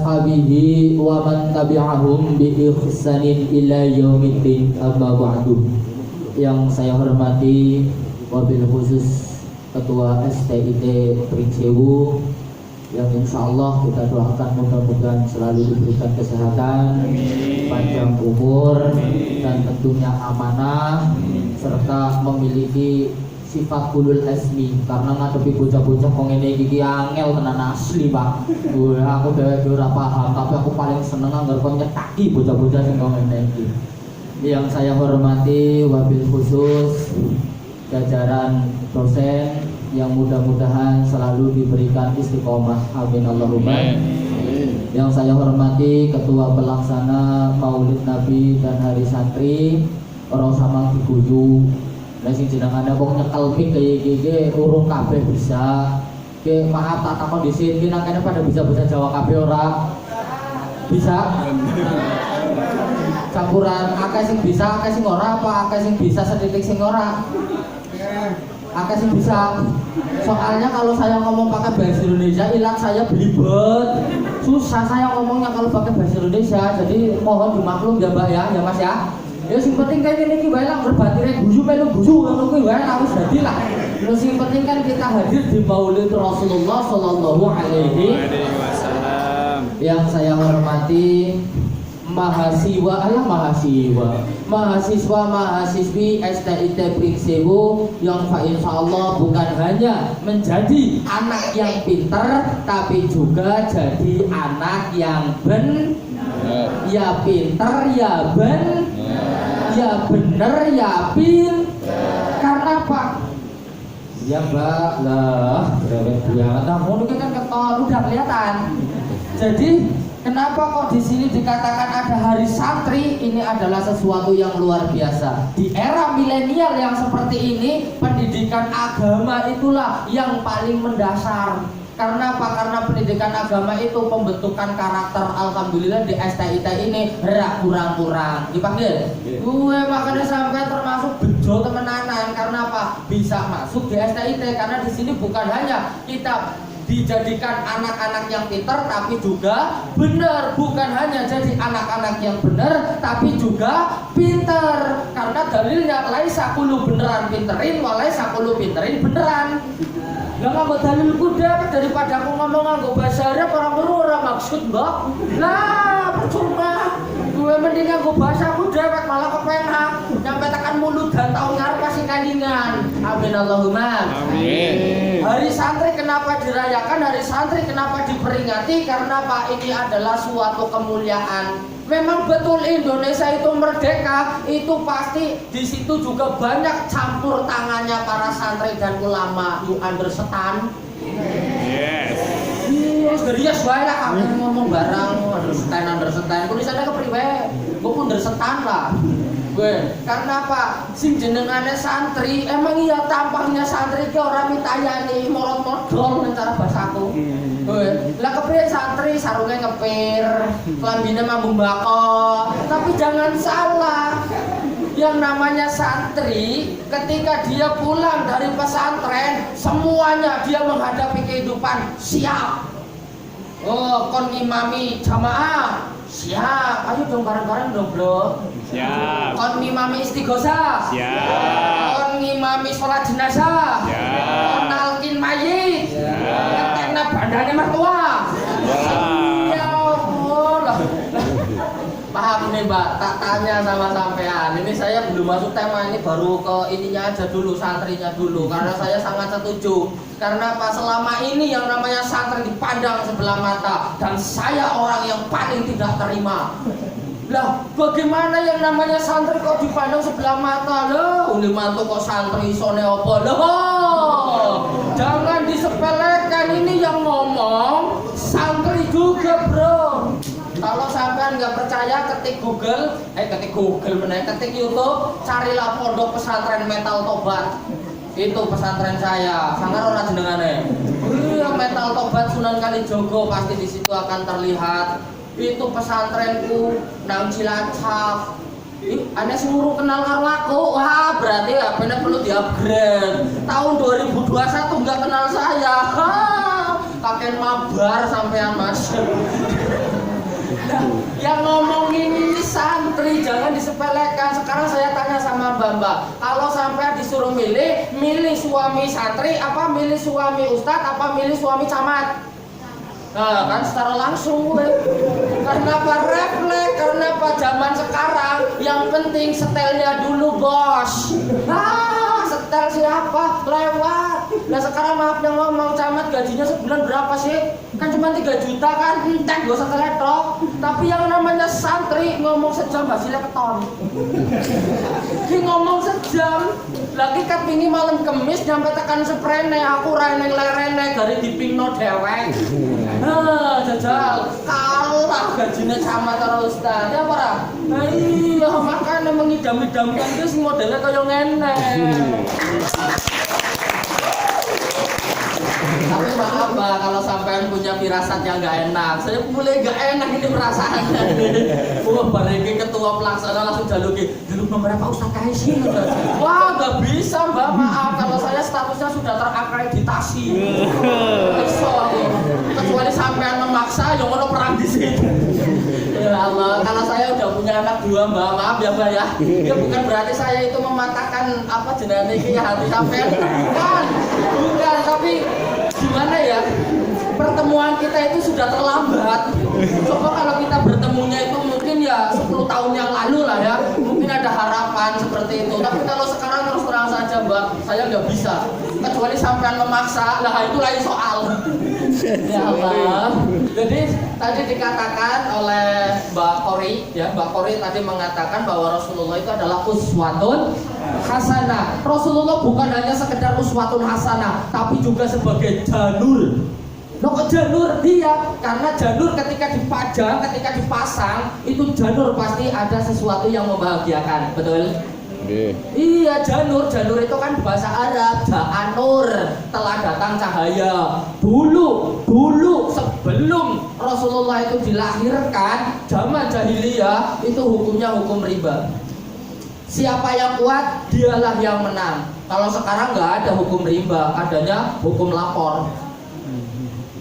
ashabihi wa man tabi'ahum bi ihsanin ila yaumiddin amma ba'du. Yang saya hormati wabil khusus Ketua STIT Pringsewu, yang insya Allah kita doakan mudah-mudahan selalu diberikan kesehatan, panjang umur, dan tentunya amanah, serta memiliki sifat ulul azmi. Karena ngadepi bocah-bocah kok ngene iki angel tenan asli, Pak. Aku dhewe ora paham, tapi aku paling seneng anggar kok nyetaki bocah-bocah sing kok ngene iki. Yang saya hormati wabil khusus jajaran dosen yang mudah-mudahan selalu diberikan istiqomah, amin Allahumma. Yang saya hormati ketua pelaksana Maulid Nabi dan Hari Santri orang sama diguyu. Lah sing jenengane kok nyekel pik kaya iki urung kabeh bisa. Ke maaf tak takon dhisik, ki nang kene pada bisa bahasa Jawa kabeh ora? Bisa? Campuran akeh sing bisa, akeh sing ora, apa akeh sing bisa setitik sing ora? Akeh sing bisa. Soalnya kalau saya ngomong pakai bahasa Indonesia ilang saya belibet. Susah saya ngomongnya kalau pakai bahasa Indonesia. Jadi mohon dimaklum ya Mbak ya Mas ya. Ya sing penting kan ini iki wae lah berbatire guyu melu guyu ngono kuwi wae harus dadi lah. Terus sing penting kan kita hadir di Maulid Rasulullah sallallahu alaihi wasallam. Yang saya hormati mahasiswa mahasiswi STIT Pringsewu yang insyaallah bukan hanya menjadi anak yang pintar tapi juga jadi anak yang ya pintar ya ya bener ya karena Pak ya Mbak lah cerewet banget namun ini kan ketor udah kelihatan. Jadi kenapa kok di sini dikatakan ada hari santri? Ini adalah sesuatu yang luar biasa. Di era milenial yang seperti ini, pendidikan agama itulah yang paling mendasar. Karena apa? Karena pendidikan agama itu pembentukan karakter, alhamdulillah di STIT ini kurang-kurang. Dipanggil? Gue makanya sampai termasuk bejo temenanan. Karena apa? Bisa masuk di STIT karena di sini bukan hanya kita dijadikan anak-anak yang pintar tapi juga benar, bukan hanya jadi anak-anak yang benar tapi juga pintar. Karena dalilnya laisa kullu beneran pinterin walaisa kullu pinterin beneran. Lah nganggo dalil kuda daripada aku ngomong nganggo bahasa Arab orang maksud mbak. Lah percuma. Gue mending nganggo bahasa kuda malah kepenak. Nyampe tekan mulut dan tahun ngarep pasti kalingan. Amin Allahumma. Amin. Hari santri kenapa dirayakan? Hari santri kenapa diperingati? Karena Pak ini adalah suatu kemuliaan. Memang betul Indonesia itu merdeka, itu pasti di situ juga banyak campur tangannya para santri dan ulama. You understand? Yes. Yes, gerias bae lah kamu ngomong barang understand. Tulisannya kepriwe? Gue understand lah. Gue, karena apa? Sing jenengane santri, emang iya tampangnya santri ke orang mitayani morot modal cara bahasaku. Gue, lah kepriye santri sarungnya ngepir, kelambine mambung bako. Tapi jangan salah. Yang namanya santri ketika dia pulang dari pesantren, semuanya dia menghadapi kehidupan siap. Oh, kon ngimami jamaah. Siap, ayo dong bareng-bareng dong bro. Siap. Kon ngimami istighosah. Siap. Kon ngimami sholat jenazah. Siap. Kon nalkin mayit. Siap. Ngetekna bandane mertua. Siap. Ya Allah. Paham nih Mbak, tak tanya sama sampean. Ini saya belum masuk tema ini, baru ke ininya aja dulu, santrinya dulu. Karena saya sangat setuju. Karena apa? Selama ini yang namanya santri dipandang sebelah mata. Dan saya orang yang paling tidak terima. Lah, bagaimana yang namanya santri kok dipandang sebelah mata? Loh, uli mantu kok santri isone apa? Loh, jangan disepelekan, ini yang ngomong santri juga bro. Kalau sampean nggak percaya ketik Google ketik YouTube, carilah pondok pesantren Metal Tobat. Itu pesantren saya. Sangar ora jenengane. Iya, Metal Tobat Sunan Kalijogo, pasti di situ akan terlihat. Itu pesantrenku nang Cilacap. Anda seluruh kenal karo aku. Wah, berarti HP-nya perlu di-upgrade. Tahun 2021 nggak kenal saya. Kakek mabar sampean Mas. disepelekan. Sekarang saya tanya sama Mbak, kalau sampai disuruh milih suami santri apa milih suami ustadz apa milih suami camat? Nah kan secara langsung gue. Karena apa refleks, karena apa zaman sekarang yang penting setelnya dulu bos. Setel siapa? Lewat. Nah sekarang maaf yang ngomong camat gajinya sebulan berapa sih? Kan cuma 3 juta kan? Entek gak usah teletok. Tapi yang namanya santri ngomong sejam hasilnya keton. Ki ngomong sejam. Lagi kan pingi malam kemis nyampe tekan seprene. Aku reneng lerene dari dipingno dewek. Jajal kalah gajinya camat karo ustaz. Ya apa? Nah iya makanya mengidam-idamkan itu sing modelnya kaya ngene. Tapi maaf Mbak, kalau sampean punya firasat yang gak enak, saya mulai gak enak ini perasaannya. Wah, bareng ketua pelaksana langsung jaluk nomornya Pak Ustaz Kaisi. Wah, gak bisa Mbak, maaf kalau saya statusnya sudah terakreditasi. Kecuali sampean memaksa, yang mau perang di sini. Ya Allah, kalau saya udah punya anak 2 Mbak, maaf ya Mbak ya. Ya bukan berarti saya itu mematahkan apa jenenge iki hati sampean. Bukan, tapi gimana ya? Pertemuan kita itu sudah terlambat. Coba kalau kita bertemunya itu mungkin ya 10 tahun yang lalu lah ya. Mungkin ada harapan seperti itu. Tapi kalau sekarang terus terang saja Mbak, saya nggak bisa. Kecuali sampean memaksa, lah itu lain soal. Ya Allah. Jadi tadi dikatakan oleh Mbak Kori, ya Mbak Kori tadi mengatakan bahwa Rasulullah itu adalah uswatun hasanah. Rasulullah bukan hanya sekedar uswatun hasanah, tapi juga sebagai janur. Loh kok janur? Iya, karena janur ketika dipajang, ketika dipasang, itu janur pasti ada sesuatu yang membahagiakan, betul? Iya, janur itu kan bahasa Arab, ja'anur, telah datang cahaya. Dulu sebelum Rasulullah itu dilahirkan, zaman jahiliyah itu hukumnya hukum riba. Siapa yang kuat, dialah yang menang. Kalau sekarang nggak ada hukum riba, adanya hukum lapor.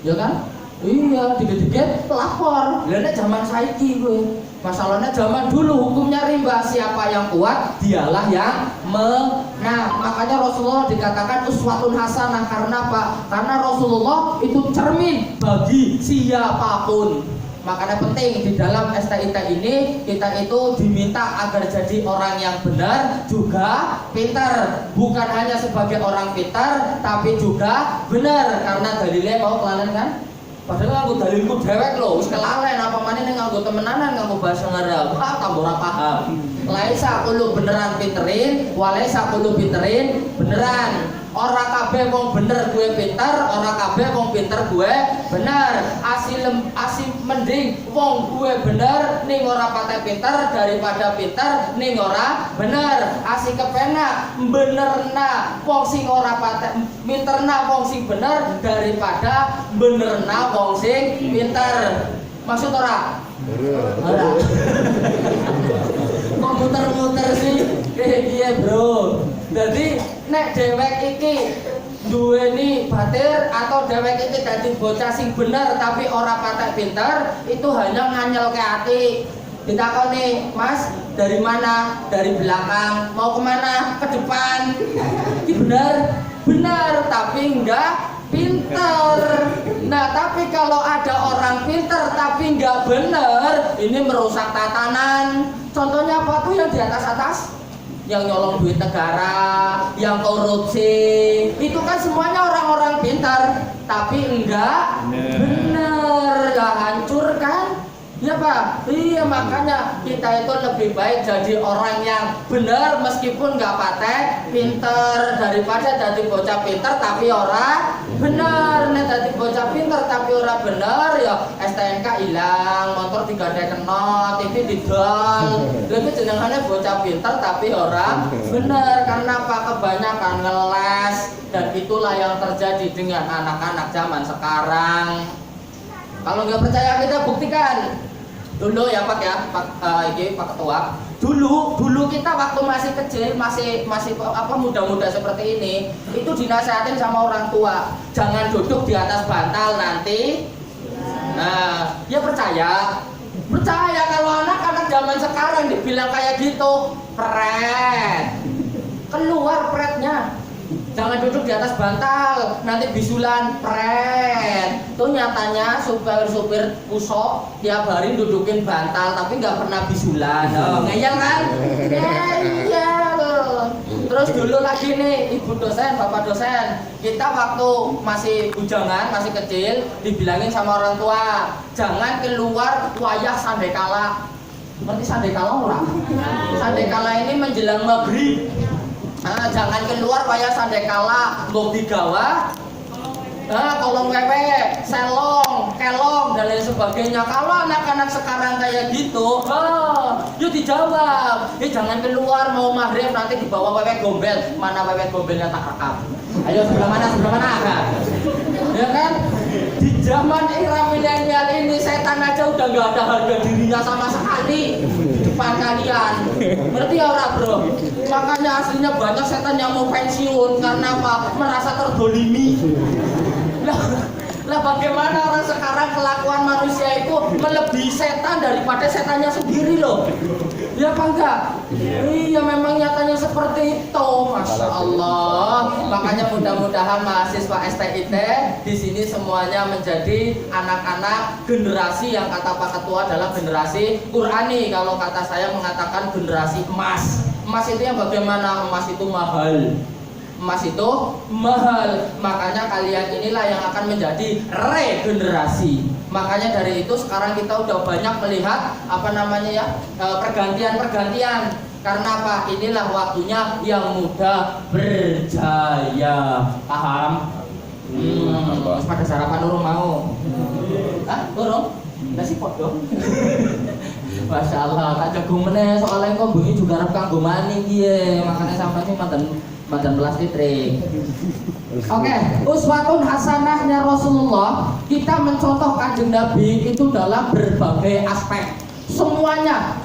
Ya kan? Iya, dikit-dikit lapor. Lainnya zaman saiki gue. Masalahnya zaman dulu hukumnya riba. Siapa yang kuat, dialah yang menang. Makanya Rasulullah dikatakan uswatun hasanah. Karena apa? Karena Rasulullah itu cermin bagi siapapun. Makanya penting di dalam STIT ini kita itu diminta agar jadi orang yang benar juga pintar. Bukan hanya sebagai orang pintar, tapi juga benar. Karena dalilnya mau kelalen kan? Padahal nganggo dalilku dewek lho, wis kelalen apa maneh ning nganggo temenanan nganggo bahasa Arab. Tambah ora paham. Laisa kulo beneran pinterin, walaisa kulo pinterin beneran. Ora kabeh wong bener gue pinter, ora kabeh wong pinter gue bener. Asil mending wong gue bener ning ora pateh pinter daripada pinter ning ora bener. Asih kepenak benerna wong sing ora pateh pinterna wong sing bener daripada benerna wong sing pinter. Maksud ora? Ora. Kok muter-muter sih? Piye bro? Jadi nek dewek iki duweni batir atau dewek iki dadi bocah sing bener tapi ora patek pinter, itu hanya nganyelke ati. Ditakoni, "Mas, dari mana?" "Dari belakang." "Mau kemana?" "Ke depan." Ini bener? Bener, tapi enggak pinter. Nah, tapi kalau ada orang pinter tapi enggak bener, ini merusak tatanan. Contohnya apa tuh yang di atas-atas? Yang nyolong duit negara, yang korupsi, itu kan semuanya orang-orang pintar, tapi enggak bener, ya hancur kan? Ya Pak, iya makanya kita itu lebih baik jadi orang yang benar meskipun nggak patek, pinter daripada jadi bocah pinter tapi ora bener. Nih jadi bocah pinter tapi ora bener ya STNK hilang, motor digadai kena, TV didol. Lebih jenengannya bocah pinter tapi ora bener. Karena apa? Kebanyakan ngeles, dan itulah yang terjadi dengan anak-anak zaman sekarang. Kalau nggak percaya kita buktikan. Dulu ya Pak ya, Pak Ketua. Dulu kita waktu masih kecil, masih apa muda-muda seperti ini, itu dinasihatin sama orang tua, jangan duduk di atas bantal nanti. Nah, ya percaya kalau anak-anak zaman sekarang dibilang kayak gitu, pret. Keluar pretnya. Jangan duduk di atas bantal, nanti bisulan, pret. Itu nyatanya supir pusok tiap hari dudukin bantal tapi nggak pernah bisulan. Oh, ngeyel kan? Ngeyel. Terus dulu lagi nih, ibu dosen, bapak dosen, kita waktu masih bujangan, masih kecil, dibilangin sama orang tua, jangan keluar wayah sandekala. Ngerti sandekala orang? Sandekala ini menjelang maghrib. Nah, jangan keluar wayah sandekala, mbok digawa, kolong wewe, selong, kelong dan lain sebagainya. Kalau anak-anak sekarang kayak gitu, yuk dijawab, jangan keluar mau maghrib nanti dibawa wewe gombel. Mana wewe gombelnya tak rekam? Ayo sebelah mana? Ya kan? Di zaman era milenial ini setan aja udah nggak ada harga dirinya sama sekali di depan kalian. Berarti ya ora bro? Makanya aslinya banyak setan yang mau pensiun karena apa? Merasa terdolimi. Lah bagaimana orang sekarang kelakuan manusia itu melebihi setan daripada setannya sendiri loh. Ya apa enggak? Iya memang nyatanya seperti itu. Masya Allah. Makanya mudah-mudahan mahasiswa STIT di sini semuanya menjadi anak-anak generasi yang kata Pak Ketua adalah generasi Qurani. Kalau kata saya mengatakan generasi emas. Emas itu yang bagaimana? Emas itu mahal. Emas itu mahal, makanya kalian inilah yang akan menjadi regenerasi. Makanya dari itu sekarang kita udah banyak melihat pergantian. Karena apa? Inilah waktunya yang muda berjaya. Paham? Terus pada sarapan urung mau? Hah? Urung? Nggak sih podo? Masya Allah, tak jagung meneh soalnya kok bengi juga harap kanggo maning dia. Makanya sampai sih madan belas litrik. Oke, uswatun hasanahnya Rasulullah, kita mencontoh Kanjeng Nabi itu dalam berbagai aspek. Semuanya.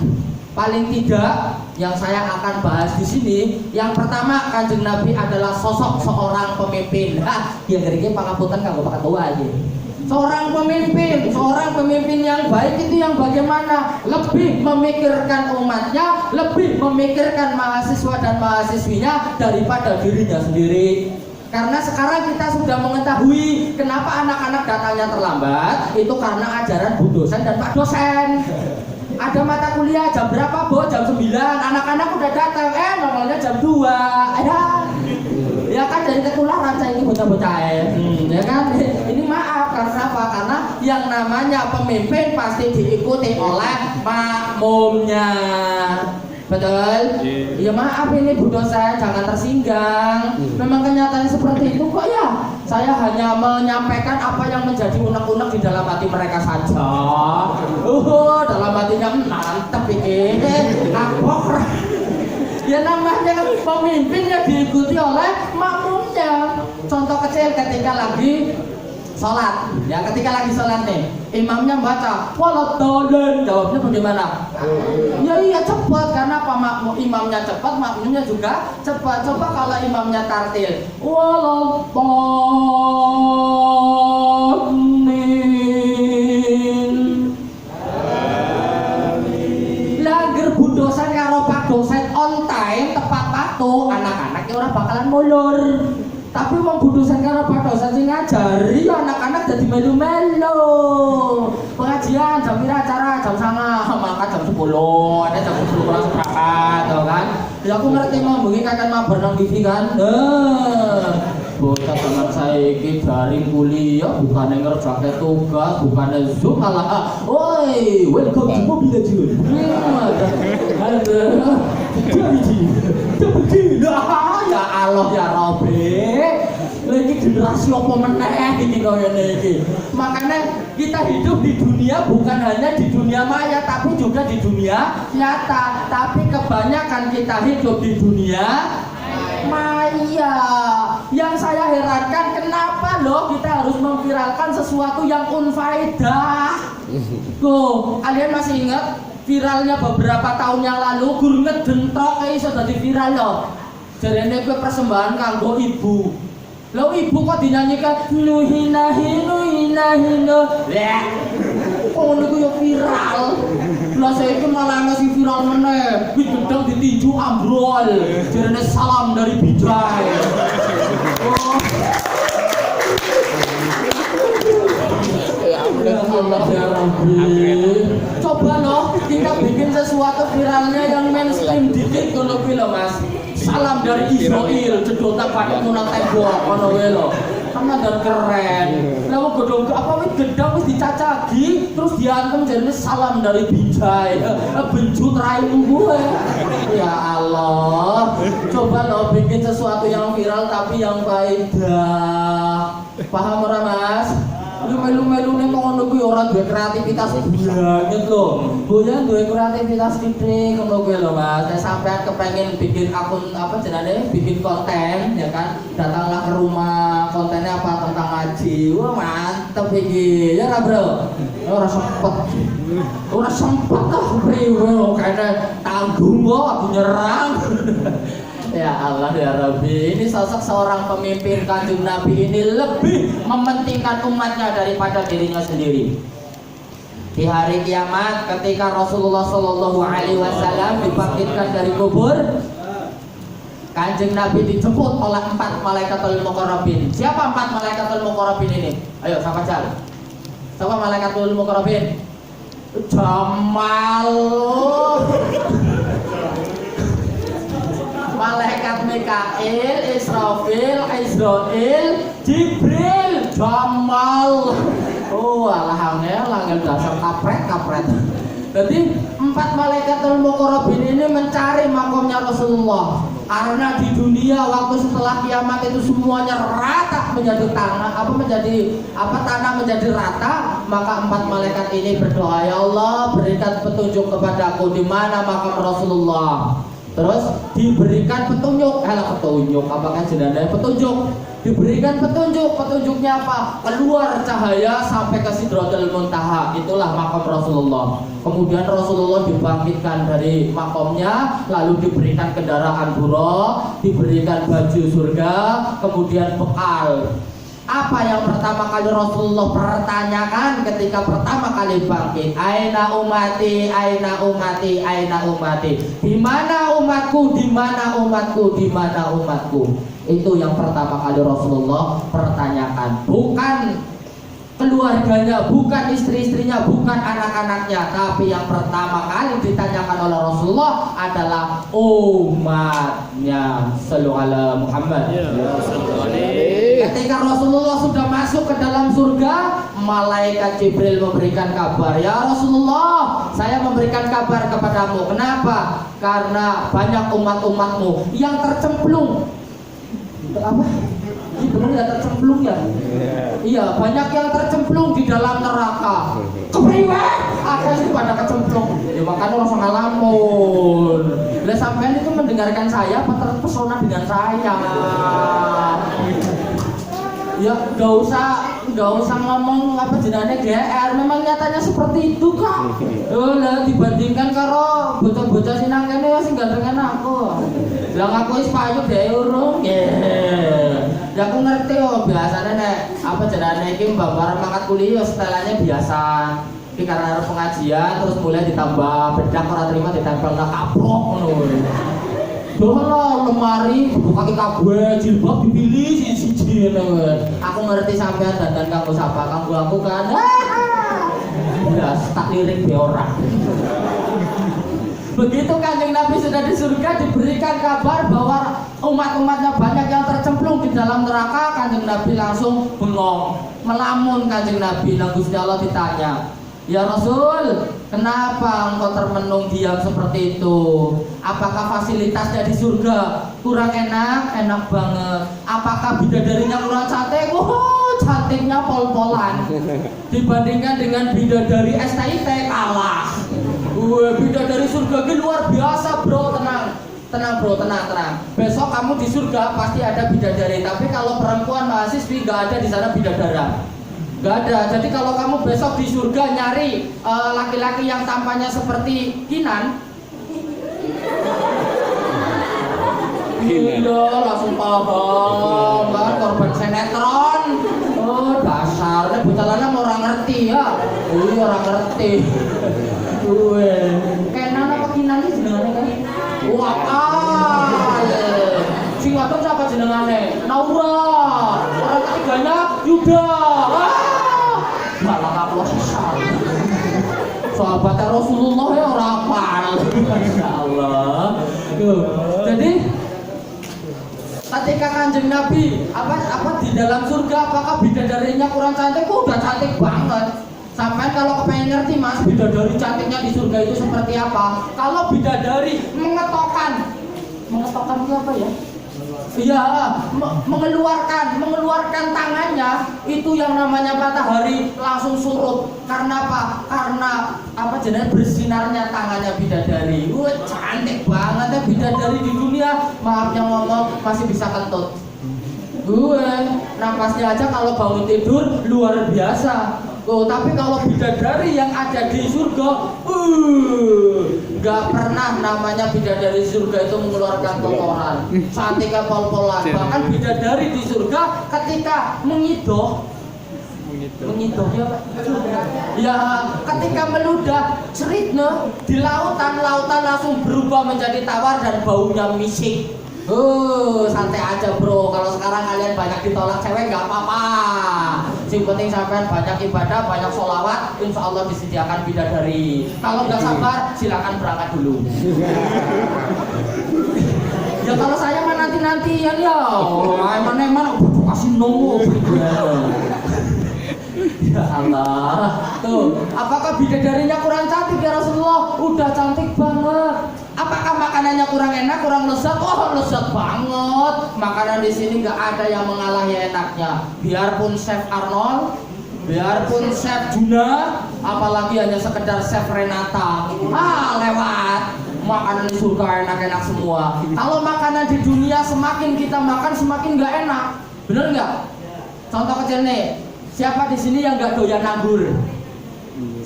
Paling tidak yang saya akan bahas di sini, yang pertama Kanjeng Nabi adalah sosok seorang pemimpin. Ya ngeri pangapunten kanggo Pak Ketua aja. Seorang pemimpin yang baik itu yang bagaimana? Lebih memikirkan umatnya, lebih memikirkan mahasiswa dan mahasiswinya daripada dirinya sendiri. Karena sekarang kita sudah mengetahui kenapa anak-anak datangnya terlambat, itu karena ajaran Bu dosen dan Pak dosen. Ada mata kuliah jam berapa, Bu? Jam 9. Anak-anak udah datang, normalnya jam 2. Ya kan dari ketularan saya ini bocah-bocah ya kan. Ini maaf karena apa? Karena yang namanya pemimpin pasti diikuti oleh makmumnya. Betul? Ya maaf ini Bu dosen, jangan tersinggang. Memang kenyataannya seperti itu kok ya. Saya hanya menyampaikan apa yang menjadi unek-unek di dalam hati mereka saja. Dalam hatinya mantep ini. Kapok. Ya namanya pemimpin yang diikuti oleh makmumnya. Contoh kecil ketika lagi sholat, ya ketika lagi sholat nih, imamnya baca waladhdallin, jawabnya bagaimana? Ya iya cepat, karena apa? Imamnya cepat, makmumnya juga cepat. Coba kalau imamnya tartil, waladhdallin. Lager Bu dosen karo Pak dosen on time tepat waktu, anak-anaknya orang bakalan molor. Tapi wong Bu dosen karo Pak dosen sing ngajari anak-anak jadi melu-melu. Pengajian jam pira acara? Jam 09.00, maka jam 10. Ada jam 10 kurang seperempat, tau kan? Ya aku ngerti mau bengi kakek mabar nang TV kan. Bocah teman saya iki daring kuliah bukannya ngerjakan tugas, bukannya Zoom malah oi, welcome to Mobile Legends. Ya Allah ya Rabbi. Lagi generasi apa meneh iki kaya iki. Makanya kita hidup di dunia bukan hanya di dunia maya tapi juga di dunia nyata. Tapi kebanyakan kita hidup di dunia maya. Yang saya herankan kenapa loh kita harus memviralkan sesuatu yang unfaedah. Tuh, kalian masih ingat viralnya beberapa tahun yang lalu guru ngedentok iso dadi viral loh. Jarene kuwi persembahan kanggo ibu. Lho ibu kok dinyanyikan nuhina. Oh niku yo viral. Lah saiki malah nasi meneh, wit gedang ditinju ambrol. Jarene salam dari Bijay. Oh. Ya Allah ya Rabbi. Coba loh kita bikin sesuatu viralnya yang mainstream dikit ngono kuwi lho Mas. Salam dari Israel, cedotan pada nang tembok ngono kuwi lho. Kan ada keren. Lah wong godhong apa wis gedang wis dicacagi terus diantem jarene salam dari Bijay. Benjut raimu gue. Ya Allah. Coba loh bikin sesuatu yang viral tapi yang faedah. Paham ora Mas? Lu melu-melu ning ngono kuwi ora duwe kreativitas banget lho. Boyan duwe kreativitas titik ngono kuwi lho Mas. Nek sampean kepengin bikin akun apa jenenge bikin konten ya kan, datanglah ke rumah, kontennya apa tentang ngaji. Wah mantep iki. Ya ora Bro? Ora sempet. Ora sempet ah priwe kene tanggung kok aku nyerang. Ya Allah ya Rabbi, ini sosok seorang pemimpin Kanjeng Nabi ini lebih mementingkan umatnya daripada dirinya sendiri. Di hari kiamat ketika Rasulullah Shallallahu Alaihi Wasallam dibangkitkan dari kubur, Kanjeng Nabi dijemput oleh 4 malaikatul muqarrabin. Siapa 4 malaikatul muqarrabin ini? Ayo siapa jalan? Siapa malaikatul muqarrabin? Jamal. Malaikat Mikail, Israfil, Israel, Jibril, Jamal. Oh, alah angel dasar kapret. Jadi 4 malaikatul muqarrabin ini mencari makomnya Rasulullah. Karena di dunia waktu setelah kiamat itu semuanya rata menjadi tanah, tanah menjadi rata, maka 4 malaikat ini berdoa, ya Allah berikan petunjuk kepadaku di mana makam Rasulullah. Terus diberikan petunjuk, apakah jenazah petunjuk? Diberikan petunjuknya apa? Keluar cahaya sampai ke Sidratul Muntaha, itulah makam Rasulullah. Kemudian Rasulullah dibangkitkan dari makamnya, lalu diberikan kendaraan buraq, diberikan baju surga, kemudian bekal. Apa yang pertama kali Rasulullah pertanyakan ketika pertama kali bangkit? Aina umati, aina umati, aina umati. Di mana umatku? Di mana umatku? Di mana umatku? Itu yang pertama kali Rasulullah pertanyakan. Bukan keluarganya, bukan istri-istrinya, bukan anak-anaknya, tapi yang pertama kali ditanyakan oleh Rasulullah adalah umatnya. Sallu ala Muhammad. Ketika Rasulullah sudah masuk ke dalam surga, malaikat Jibril memberikan kabar, ya Rasulullah, saya memberikan kabar kepadamu. Kenapa? Karena banyak umat-umatmu yang tercemplung. Apa? Ini benar ya tercemplung ya? Iya, banyak yang tercemplung di dalam neraka. Kepriwe? Apa sih pada kecemplung? Ya makanya langsung ngalamun. Lah sampean itu mendengarkan saya apa terpesona dengan saya? Ya gak usah ngomong apa jenenge GR, memang nyatanya seperti itu kok. Lah dibandingkan karo bocah-bocah sing nang kene ya sing gantengan aku. Lah aku wis payu dhewe urung nggih. Ya aku ngerti kok biasane nek apa jenenge iki mbak-mbak mangkat kuliah setelannya biasa. Iki karena harus pengajian terus mulai ditambah bedak ora terima ditempel nang kaplok ngono. Dolah lemari buka kabeh jilbab dipilih siji aku ngerti sampean dandan kanggo sapa kanggo aku kan. Ya tak lirik be ora. Begitu Kanjeng Nabi sudah di surga diberikan kabar bahwa umat-umatnya banyak yang tercemplung di dalam neraka, Kanjeng Nabi langsung bengong, melamun. Kanjeng Nabi nang Gusti Allah ditanya, ya Rasul, kenapa engkau termenung diam seperti itu? Apakah fasilitasnya di surga kurang enak? Enak banget. Apakah bidadarinya kurang cantik? Cantiknya pol-polan. Dibandingkan dengan bidadari STIT kalah. Bidadari surga ini luar biasa bro, tenang bro, tenang. Besok kamu di surga pasti ada bidadari. Tapi kalau perempuan mahasiswi nggak ada di sana bidadara. Gak ada. Jadi kalau kamu besok di surga nyari laki-laki yang tampaknya seperti Kinan, iya langsung paham kan, korban sinetron. Oh dasarnya bocah lanang orang ngerti ya. Iya orang ngerti. Kenan apa Kinan ini wadon siapa jenengane? Naura. Orang ketiganya Yuda. Malah kaplo sesal. Sahabat Rasulullah ya ora apal. Masyaallah. Jadi ketika Kanjeng Nabi apa di dalam surga apakah bidadarinya kurang cantik? Udah cantik banget. Sampai kalau kepengen ngerti mas bidadari cantiknya di surga itu seperti apa? Kalau bidadari mengetokkan itu apa ya? Iya, mengeluarkan tangannya itu yang namanya matahari langsung surut. Karena apa? Karena apa jenis bersinarnya tangannya bidadari. Cantik banget ya bidadari di dunia. Maaf yang ngomong masih bisa kentut. Napasnya aja kalau bangun tidur luar biasa. Tapi kalau bidadari yang ada di surga, nggak pernah namanya bidadari surga itu mengeluarkan kotoran, cantiknya pol-polan. Bahkan bidadari di surga ketika mengidoh ya Pak? Ya, ketika meludah ceritnya di lautan langsung berubah menjadi tawar dan baunya misik. Santai aja bro, kalau sekarang kalian banyak ditolak cewek nggak apa-apa. Yang penting sampean banyak ibadah, banyak sholawat, insya Allah disediakan bidadari. Kalau nggak sabar, silakan berangkat dulu. Ya kalau saya mah nanti-nantian ya, eman-eman kasih nunggu. Ya Allah, tuh, apakah bidadarinya kurang cantik ya Rasulullah? Udah cantik banget. Apakah makanannya kurang enak, kurang lezat? Oh lezat banget. Makanan di sini nggak ada yang mengalahi enaknya. Biarpun Chef Arnold, biarpun Chef Juna, apalagi hanya sekedar Chef Renata, lewat. Makanan di surga enak-enak semua. Kalau makanan di dunia semakin kita makan semakin nggak enak, bener nggak? Contoh kecil nih, siapa di sini yang nggak doyan anggur?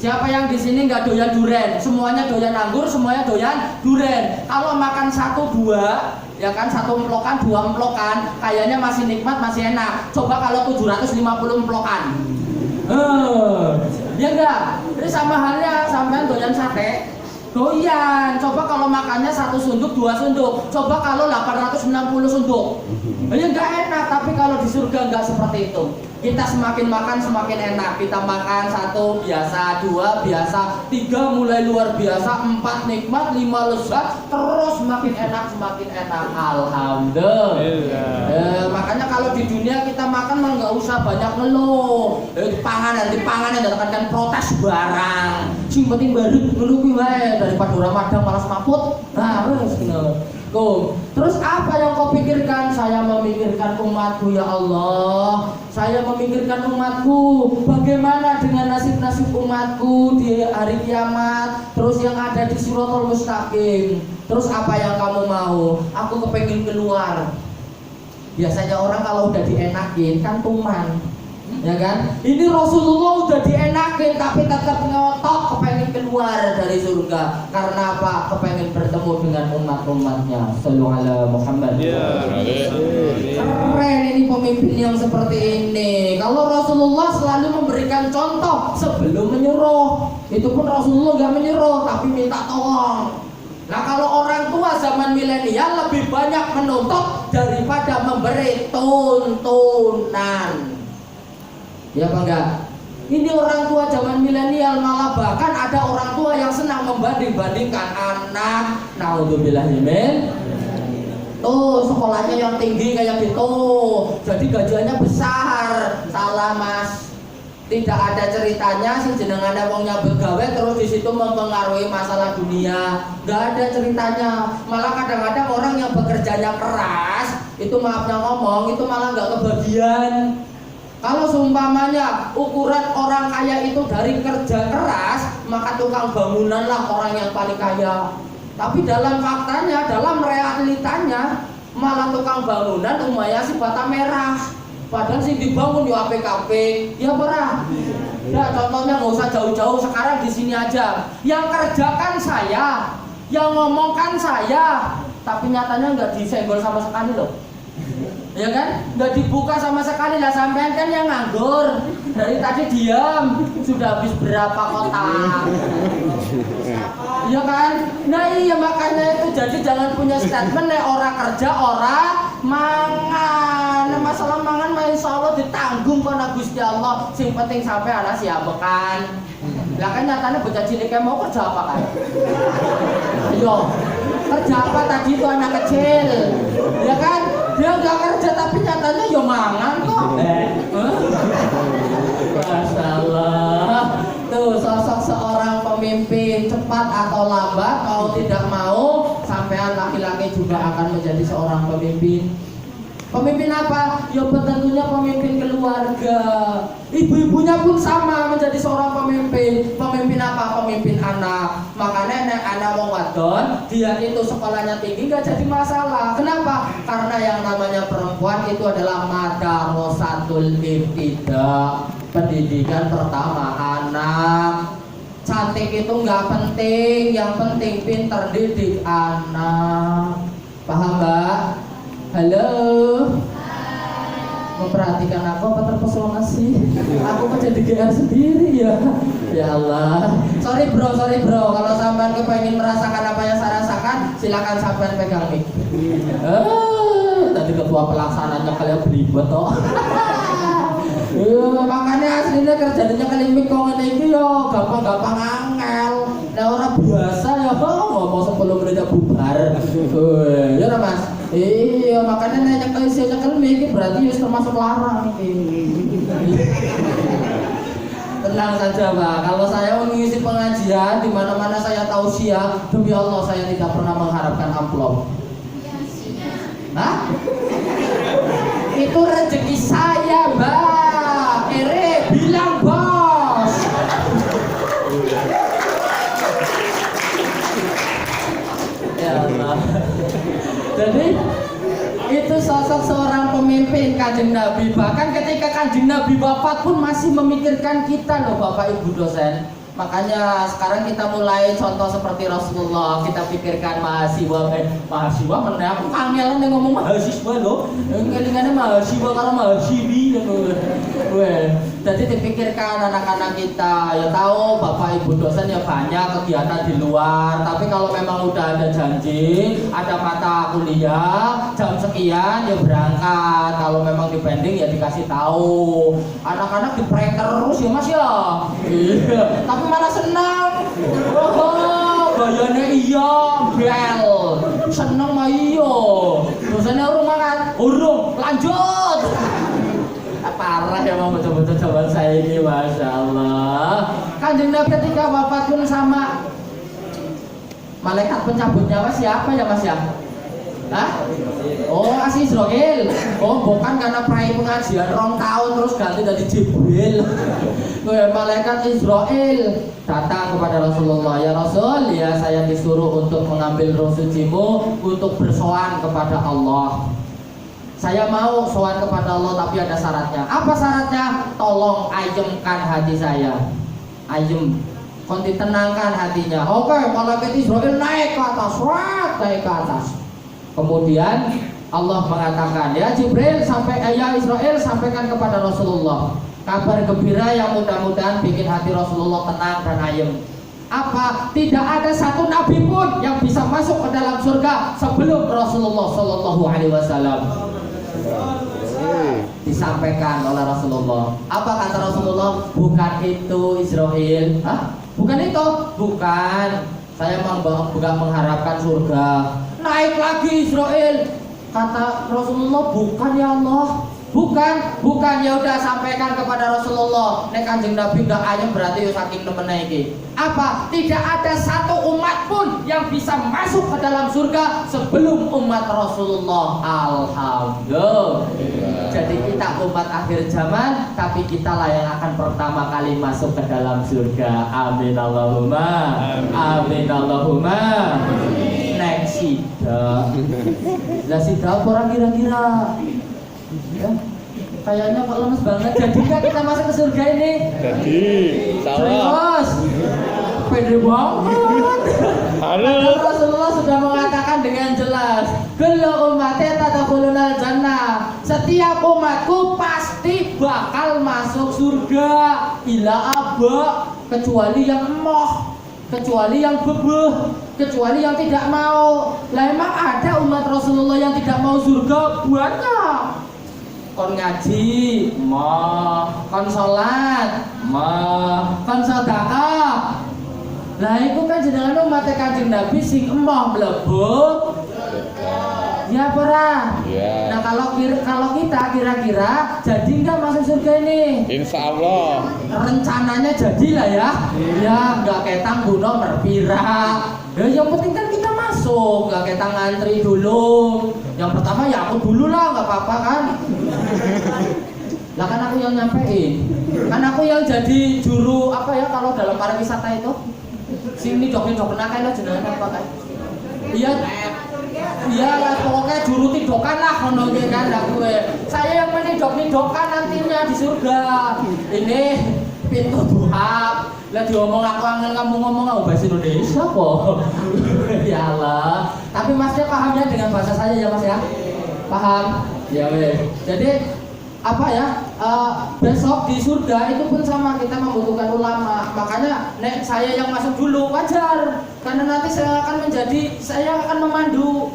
Siapa yang di sini nggak doyan duren? Semuanya doyan anggur, semuanya doyan duren. Kalau makan 1-2, ya kan 1 emplokan, 2 emplokan, kayaknya masih nikmat, masih enak. Coba kalau 750 emplokan, ya enggak? Ini sama halnya sampean doyan sate, doyan. Coba kalau makannya 1 sunduk, 2 sunduk. Coba kalau 860 sunduk, ya enggak enak. Tapi kalau di surga enggak seperti itu. Kita semakin makan semakin enak. Kita makan 1 biasa, 2 biasa, 3 mulai luar biasa, 4 nikmat, 5 lezat, terus semakin enak. Alhamdulillah. Makanya kalau di dunia kita makan mah nggak usah banyak ngeluh. Panganan datangkan protes barang. Sing penting bareng ngeluh wae daripada Ramadan malas maput. Nah, wes ngono. Terus apa yang kau pikirkan? Saya memikirkan umatku ya Allah. Saya memikirkan umatku. Bagaimana dengan nasib-nasib umatku di hari kiamat? Terus yang ada di Siratal Mustaqim. Terus apa yang kamu mau? Aku kepengen keluar. Biasanya orang kalau udah dienakin kan tuman, ya kan? Ini Rasulullah udah dienakin tapi tetap ngotot kepengen keluar dari surga. Karena apa? Kepengen bertemu dengan umat-umatnya. Sallallahu alaihi Muhammad. Keren ini pemimpin yang seperti ini. Kalau Rasulullah selalu memberikan contoh sebelum menyuruh. Itu pun Rasulullah gak menyuruh tapi minta tolong. Nah kalau orang tua zaman milenial lebih banyak menuntut daripada memberi tuntunan. Ya apa enggak? Ini orang tua zaman milenial malah bahkan ada orang tua yang senang membanding-bandingkan anak. Naudzubillahimin. Tuh sekolahnya yang tinggi kayak gitu, jadi gajinya besar. Salah mas. Tidak ada ceritanya si jenengan wong nyambut gawe terus di situ mempengaruhi masalah dunia. Gak ada ceritanya. Malah kadang-kadang orang yang bekerjanya keras itu maafnya ngomong itu malah gak kebagian. Kalau seumpamanya ukuran orang kaya itu dari kerja keras, maka tukang bangunan lah orang yang paling kaya. Tapi dalam faktanya, dalam realitanya malah tukang bangunan rumahnya si bata merah. Padahal sih dibangun di APKP, ya pernah. Ya contohnya nggak usah jauh-jauh, sekarang di sini aja. Yang kerjakan saya, yang ngomongkan saya, tapi nyatanya nggak disenggol sama sekali loh. Ya kan? Nggak dibuka sama sekali lah. Sampean kan yang nganggur dari tadi diam, sudah habis berapa kotak? Ya kan? Nah iya makanya itu jadi jangan punya statement nek orang kerja orang mangan. Masalah mangan mah insyaallah ditanggung karo Gusti Allah. Sing penting sampai ana siapakan. Lah kan nyatanya bocah cilik mau kerja apa kan? Ayo, kerja apa tadi itu anak kecil? Ya kan? Dia udah kerja tapi nyatanya ya mangan kok. Masya Allah. Tuh sosok seorang pemimpin cepat atau lambat mau tidak mau sampean laki-laki juga akan menjadi seorang pemimpin. Pemimpin apa? Ya tentunya pemimpin keluarga. Ibu-ibunya pun sama menjadi seorang pemimpin. Pemimpin apa? Pemimpin anak. Makanya nek anak wong wadon, dia itu sekolahnya tinggi gak jadi masalah. Kenapa? Karena yang namanya perempuan itu adalah madrasatul ibtida, pendidikan pertama anak. Cantik itu nggak penting, yang penting pinter didik anak. Paham Mbak? Halo. Memperhatikan aku apa terpesona sih? Aku kok jadi GR sendiri ya? Ya Allah. Sorry bro. Kalau sampean kepengen merasakan apa yang saya rasakan, silakan sampean pegang mic. Tadi ketua pelaksananya kalian belibet toh. Makanya aslinya kerjanya kalian mic kok ngene iki yo gampang-gampang angel. Nah orang biasa ya ngomong 10 menit bubar. Ya ora Mas. Iya, makanya nyekel mic berarti ya termasuk larang ini. Tenang saja Pak, kalau saya mengisi pengajian di mana-mana saya tausiah, demi Allah saya tidak pernah mengharapkan amplop. Hah? Itu rezeki saya Mbak. Bilang bos. Ya Allah. Jadi itu sosok seorang pemimpin Kanjeng Nabi. Bahkan ketika Kanjeng Nabi wafat pun masih memikirkan kita loh Bapak Ibu dosen. Makanya sekarang kita mulai contoh seperti Rasulullah. Kita pikirkan mahasiswa mana aku kangelan yang ngomong mahasiswa loh. Ngelingannya mahasiswa karena mahasiswi jadi dipikirkan anak-anak kita. Ya tahu Bapak Ibu dosen ya banyak kegiatan di luar. Tapi kalau memang udah ada janji, ada mata kuliah jam sekian ya berangkat. Kalau memang dipending ya dikasih tahu. Anak-anak diprank terus ya Mas ya. Iya. Tapi malah senang. Bayarnya iya bel. Senang mah iya. Dosennya urung makan. Urung lanjut. Parah ya mau betul-betul jawaban saya ini, Masya Allah. Kanjeng Nabi ketika wafat pun sama malaikat pencabut nyawa siapa ya Mas ya? Hah? Oh asli Israel. Oh bukan karena prai pengajian 2 tahun terus ganti dari Jibril. Malaikat Israel datang kepada Rasulullah. Ya Rasul, ya saya disuruh untuk mengambil roh sucimu untuk bersowan kepada Allah. Saya mau sowan kepada Allah tapi ada syaratnya. Apa syaratnya? Tolong ayemkan hati saya. Ayem. Kon ditenangkan hatinya. Oke, malaikat Israel naik ke atas, naik ke atas. Kemudian Allah mengatakan, ya Jibril ya Israel sampaikan kepada Rasulullah kabar gembira yang mudah-mudahan bikin hati Rasulullah tenang dan ayem. Apa? Tidak ada satu nabi pun yang bisa masuk ke dalam surga sebelum Rasulullah Shallallahu Alaihi Wasallam. Disampaikan oleh Rasulullah. Apa kata Rasulullah? Bukan itu Israel. Hah? Bukan itu? Bukan. Saya memang bukan mengharapkan surga. Naik lagi Israel. Kata Rasulullah, bukan ya Allah. Bukan ya udah sampaikan kepada Rasulullah. Nek Kanjeng Nabi ndak ayem berarti yo saking temene iki. Apa? Tidak ada satu umat pun yang bisa masuk ke dalam surga sebelum umat Rasulullah. Alhamdulillah. Jadi kita umat akhir zaman, tapi kita lah yang akan pertama kali masuk ke dalam surga. Amin Allahumma. Amin Allahumma. Next sida. Lah sida orang kira-kira. Ya, kayaknya kok lemes banget. Jadi kan kita masuk ke surga ini? Jadi, salah. Pede banget. Rasulullah sudah mengatakan dengan jelas, kullu ummati tadkhulunal jannah. Setiap umatku pasti bakal masuk surga. Ila aba, kecuali yang emoh. kecuali yang bebeh, kecuali yang tidak mau. Lah emang ada umat Rasulullah yang tidak mau surga? Banyak. Kon ngaji, kon sholat, kon sedekah. Lah iku kan jenengan umat Kanjeng Nabi sing emoh mlebu ya ora? Ya. Nah kalau kita kira-kira jadi nggak masuk surga ini? Insya Allah. Rencananya jadilah ya. Ya nggak ketang buno merpira. Ya yang penting kan kita masuk, nggak ketang ngantri dulu. Yang pertama ya aku dulu lah, nggak apa-apa kan? Lah kan aku yang nyampein. Kan aku yang jadi juru apa ya kalau dalam pariwisata itu? Sini dok-dok nakal aja jenengan apa kan? Iya. Iya lah pokoknya juru tidokan lah ngono kan aku. Saya yang menidok-nidokan nantinya di surga. Ini pintu duha. Lah diomong aku angel kamu ngomong bahasa Indonesia kok. Ya Allah. Tapi Masnya pahamnya dengan bahasa saya ya Mas ya? Paham? Ya weh. Jadi apa ya? Besok di surga itu pun sama, kita membutuhkan ulama. Makanya nek saya yang masuk dulu wajar. Karena nanti saya akan memandu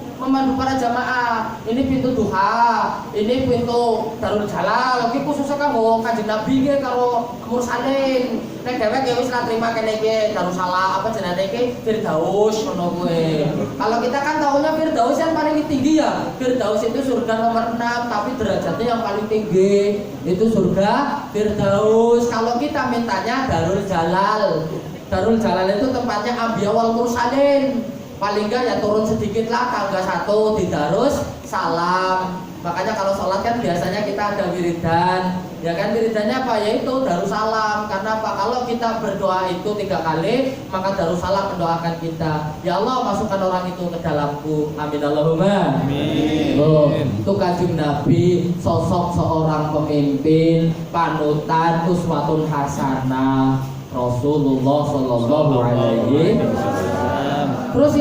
para jamaah. Ini pintu duha, ini pintu Darul Jalal. Iki khususnya kanggo Kanjeng Nabi nggih karo mursalin. Nek dhewek ya wis ra trima kene iki Darussalam apa jenenge iki Firdaus ngono kuwi. Kalau kita kan taunya Firdaus yang paling tinggi ya. Firdaus itu surga nomor 6, tapi derajatnya yang paling tinggi itu surga Firdaus. Kalau kita mintanya Darul Jalal. Darul Jalal itu tempatnya Anbiya wal Mursalin. Paling enggak ya turun sedikit lah tangga 1 di Darussalam. Makanya kalau sholat kan biasanya kita ada wiridan. Ya kan wiridannya apa? Yaitu Darussalam. Karena apa? Kalau kita berdoa itu 3 kali, maka Darussalam mendoakan kita. Ya Allah masukkan orang itu ke dalamku. Amin Allahumma. Amin. Oh, itu Kanjeng Nabi sosok seorang pemimpin, panutan, uswatun hasanah Rasulullah sallallahu alaihi wasallam. Terus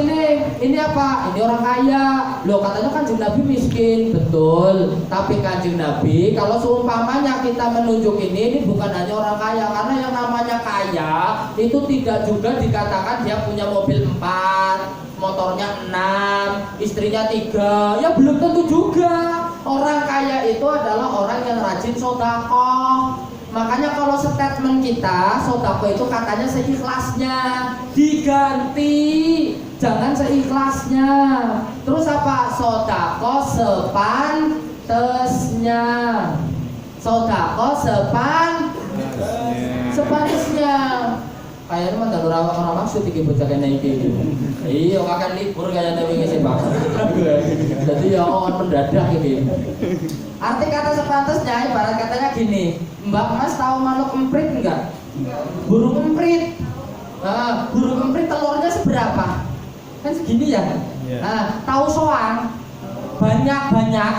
ini apa? Ini orang kaya. Loh katanya Kanjeng Nabi miskin, betul. Tapi Kanjeng Nabi kalau seumpamanya kita menunjuk ini bukan hanya orang kaya, karena yang namanya kaya itu tidak juga dikatakan dia punya mobil 4, motornya 6, istrinya 3. Ya belum tentu juga. Orang kaya itu adalah orang yang rajin sedekah. Makanya kalau statement kita sedekah itu katanya seikhlasnya, diganti jangan seikhlasnya. Terus apa? Sedekah sepantesnya. Sedekah sepantasnya. Kayaknya mah dalu orang maksud iki bocah kene iki. Iya, akan libur kayaknya wingi sih, Pak. Jadi ya on mendadak iki. Arti kata sepantasnya ibarat katanya gini, Mbak Mas tahu manuk emprit enggak? Burung emprit. Nah, burung emprit telurnya seberapa? Kan segini ya. Nah, tahu soang banyak-banyak.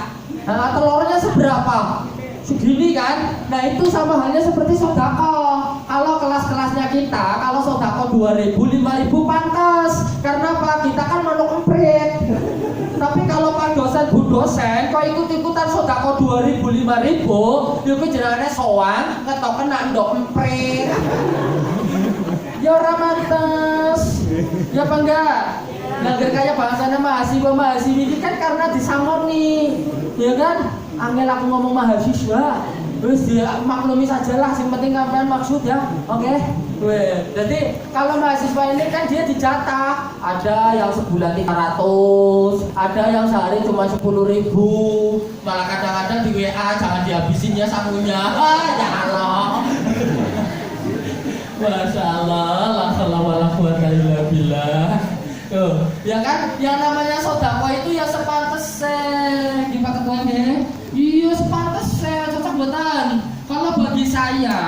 Nah, telurnya seberapa? Segini kan? Nah itu sama halnya seperti sedekah. Kalau kelas-kelasnya kita, kalau sedekah 2.000, 5.000 pantas. Karena apa? Kita kan manuk emprit. Tapi kalau Pak dosen, Bu dosen, kok ikut-ikutan sedekah 2.000, 5.000, itu jenenge sowan, ngetoken nak ndok emprit. Ya ora mantes. Ya apa enggak? Nggak kayak bahasanya mahasiswa ini kan karena disangoni, ya kan? Angel aku ngomong mahasiswa, terus dia maklumi sajalah, yang penting ngapain maksud ya, oke? Jadi kalau mahasiswa ini kan dia dijatah, ada yang sebulan 300, ada yang sehari cuma 10.000, malah kadang-kadang di WA jangan dihabisin ya sangunya, ya Allah. Masya Allah, la haula wala quwwata illa billah. Ya kan, yang namanya sedekah itu ya sepantesnya, gimana ketuanya? Iya sepantesnya, cocok betul. Kalau bagi saya,